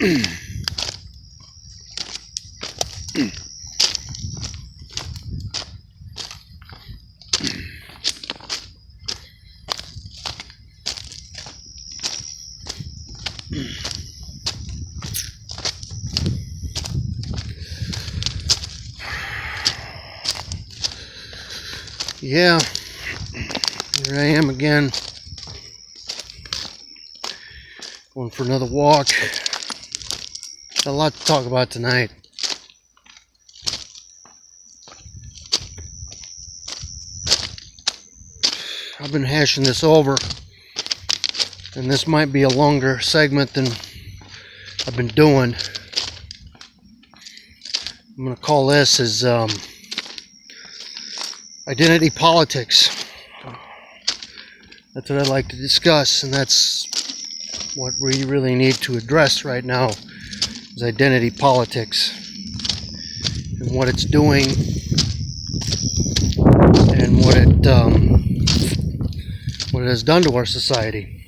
Yeah, here I am again, going for another walk. Got a lot to talk about tonight. I've been hashing this over, and this might be a longer segment than I've been doing. I'm going to call this as identity politics. That's what I'd like to discuss, and that's what we really need to address right now, is identity politics and what it's doing and what it has done to our society.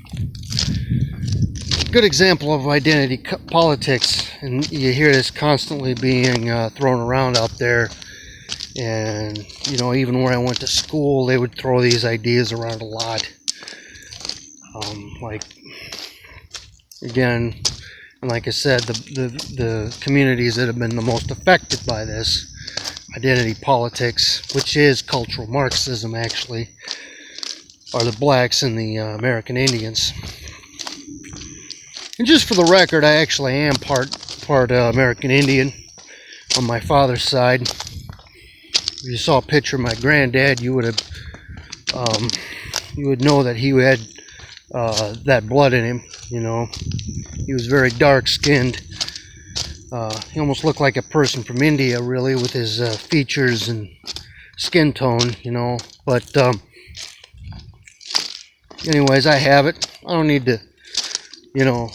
A good example of identity politics, and you hear this constantly being thrown around out there. And, you know, even where I went to school, they would throw these ideas around a lot. Like, again, and like I said, the communities that have been the most affected by this identity politics, which is cultural Marxism, actually, are the blacks and the American Indians. And just for the record, I actually am part American Indian on my father's side. If you saw a picture of my granddad, you would know that he had that blood in him. You know, he was very dark-skinned. He almost looked like a person from India, really, with his features and skin tone. You know, but anyways, I have it. I don't need to, you know.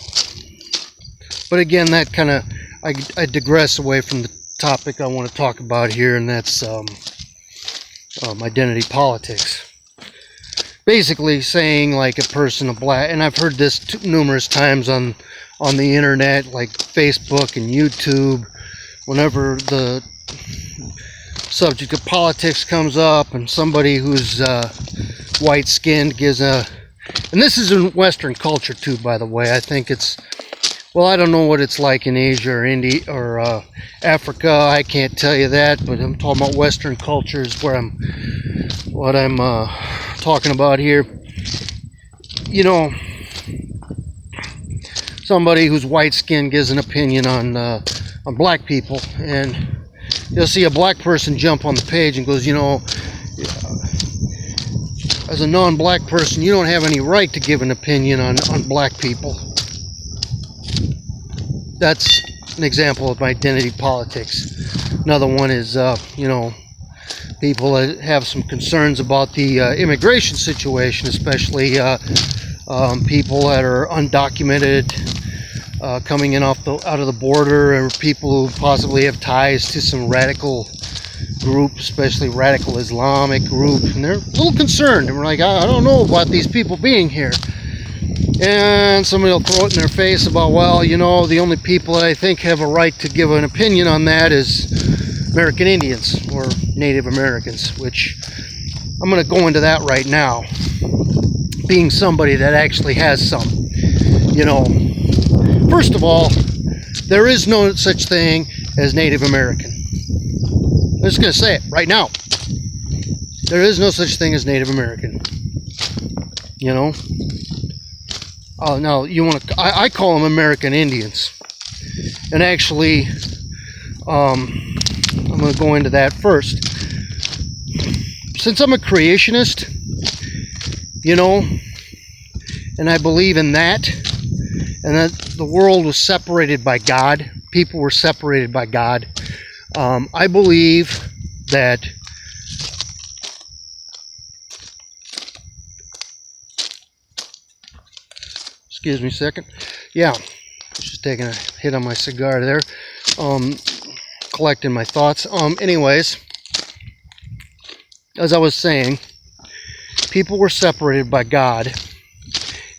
But again, that kind of I digress away from the topic I want to talk about here, and that's identity politics. Basically saying, like, a person of black, and I've heard this numerous times on the internet, like Facebook and YouTube, whenever the subject of politics comes up and somebody who's white-skinned gives and this is in Western culture too, by the way. I think it's, well, I don't know what it's like in Asia or India or Africa. I can't tell you that, but I'm talking about Western cultures where I'm talking about here. You know, somebody who's white-skinned gives an opinion on black people, and you'll see a black person jump on the page and goes, you know, as a non-black person, you don't have any right to give an opinion on black people. That's an example of identity politics. Another one is, you know, people that have some concerns about the immigration situation, especially people that are undocumented, coming in out of the border, or people who possibly have ties to some radical group, especially radical Islamic group, and they're a little concerned, and we're like, I don't know about these people being here. And somebody will throw it in their face about, well, you know, the only people that I think have a right to give an opinion on that is American Indians or Native Americans, which I'm going to go into that right now, being somebody that actually has some. You know, first of all, there is no such thing as Native American. I'm just going to say it right now. There is no such thing as Native American. You know? Oh, no, you want to... I call them American Indians. And actually, I'm going to go into that first. Since I'm a creationist, you know, and I believe in that, and that the world was separated by God, people were separated by God, I believe that excuse me a second. Yeah, just taking a hit on my cigar there. Collecting my thoughts. Anyways, as I was saying, people were separated by God,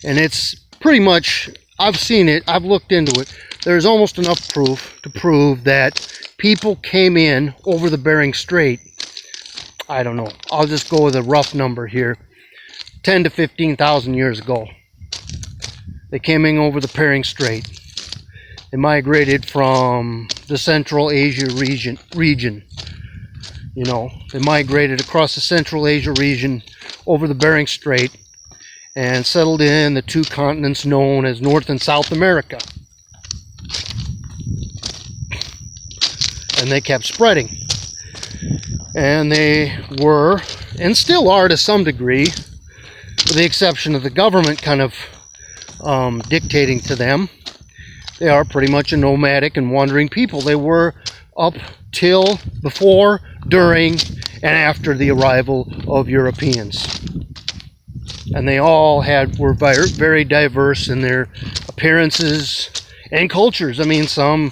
and it's pretty much, I've seen it, I've looked into it. there's almost enough proof to prove that people came in over the Bering Strait. I don't know. I'll just go with a rough number here. 10 to 15,000 years ago. They came in over the Bering Strait. They migrated from the Central Asia region. You know, they migrated across the Central Asia region over the Bering Strait and settled in the two continents known as North and South America. And they kept spreading. And they were, and still are to some degree, with the exception of the government kind of dictating to them, they are pretty much a nomadic and wandering people. They were up till before, during, and after the arrival of Europeans. And they all were very diverse in their appearances and cultures. I mean, some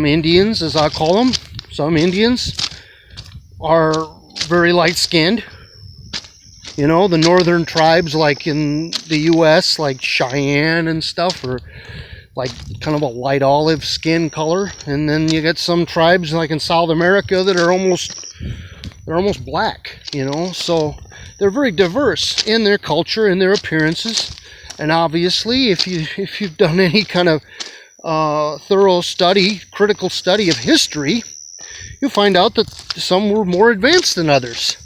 Indians, as I call them, some Indians are very light-skinned. You know, the northern tribes, like in the U.S., like Cheyenne and stuff, are like kind of a light olive skin color. And then you get some tribes, like in South America, that are almost black. You know, so they're very diverse in their culture and their appearances. And obviously, if you've done any kind of thorough study, critical study of history, you'll find out that some were more advanced than others.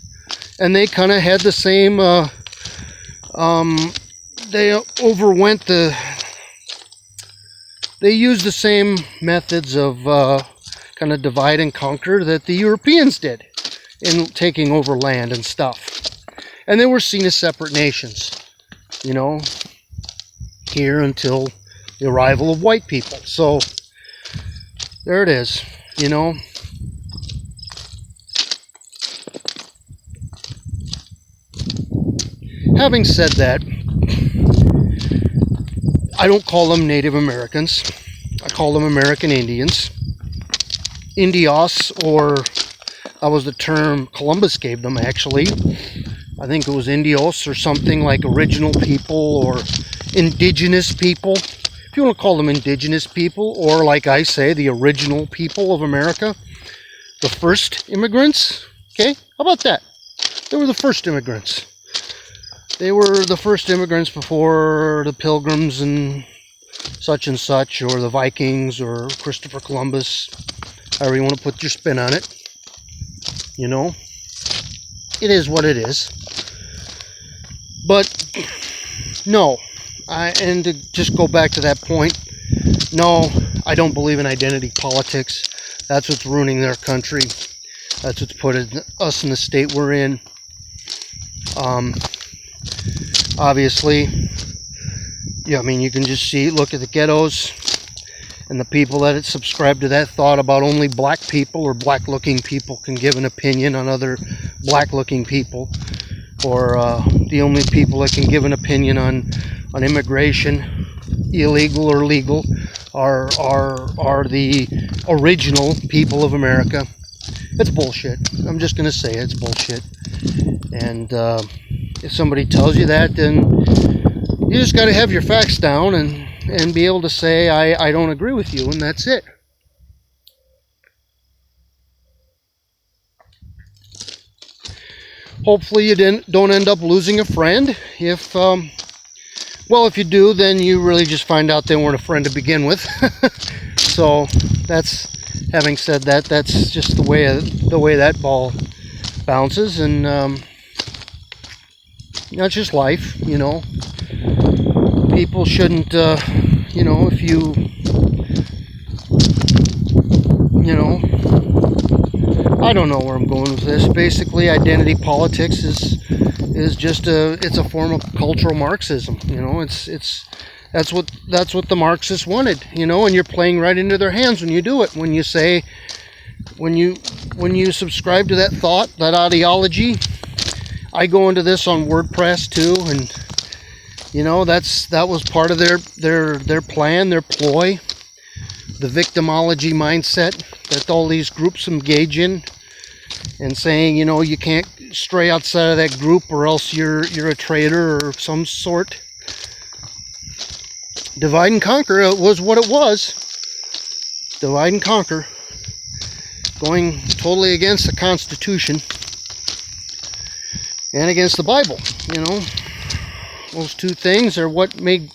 And they kind of had the same, they used the same methods of kind of divide and conquer that the Europeans did in taking over land and stuff. And they were seen as separate nations, you know, here until the arrival of white people. So there it is, you know. Having said that, I don't call them Native Americans. I call them American Indians. Indios, or that was the term Columbus gave them, actually. I think it was Indios or something like original people or indigenous people. If you want to call them indigenous people, or like I say, the original people of America. The first immigrants. Okay, how about that? They were the first immigrants. They were the first immigrants before the Pilgrims and such, or the Vikings, or Christopher Columbus, however you want to put your spin on it. You know, it is what it is. But, no, and to just go back to that point, no, I don't believe in identity politics. That's what's ruining their country. That's what's put us in the state we're in. Obviously, yeah, I mean, you can just look at the ghettos and the people that subscribe to that thought about only black people or black-looking people can give an opinion on other black-looking people, or the only people that can give an opinion on immigration, illegal or legal, are the original people of America. It's bullshit. I'm just going to say it's bullshit. And if somebody tells you that, then you just got to have your facts down and be able to say, I don't agree with you, and that's it. Hopefully you don't end up losing a friend. If you do, then you really just find out they weren't a friend to begin with. So having said that, that's just the way that ball bounces, and that's just life, you know. People shouldn't, you know, if you know, I don't know where I'm going with this. Basically, identity politics is just it's a form of cultural Marxism. You know, that's what the Marxists wanted. You know, and you're playing right into their hands when you do it. When you say, when you subscribe to that thought, that ideology. I go into this on WordPress too, and you know, that was part of their plan, their ploy, the victimology mindset that all these groups engage in, and saying, you know, you can't stray outside of that group or else you're a traitor or some sort. Divide and conquer was what it was. divide and conquer, going totally against the Constitution and against the Bible. You know, those two things are what made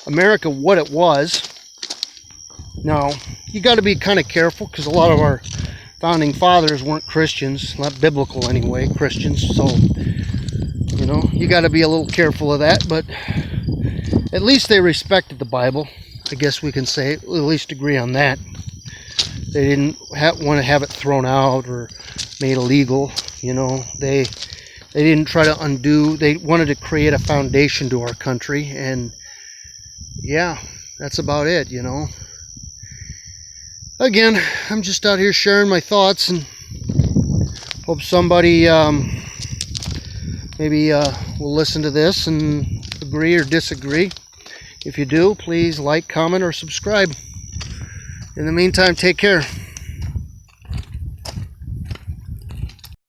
America what it was. Now, you got to be kind of careful, because a lot of our founding fathers weren't Christians, not biblical anyway, Christians. So, you know, you got to be a little careful of that. But at least they respected the Bible. I guess we can say, at least agree on that. They didn't want to have it thrown out or made illegal. You know, they didn't try to undo. They wanted to create a foundation to our country, and yeah, that's about it. You know. Again, I'm just out here sharing my thoughts, and hope somebody maybe will listen to this and agree or disagree. If you do, please like, comment, or subscribe. In the meantime, take care.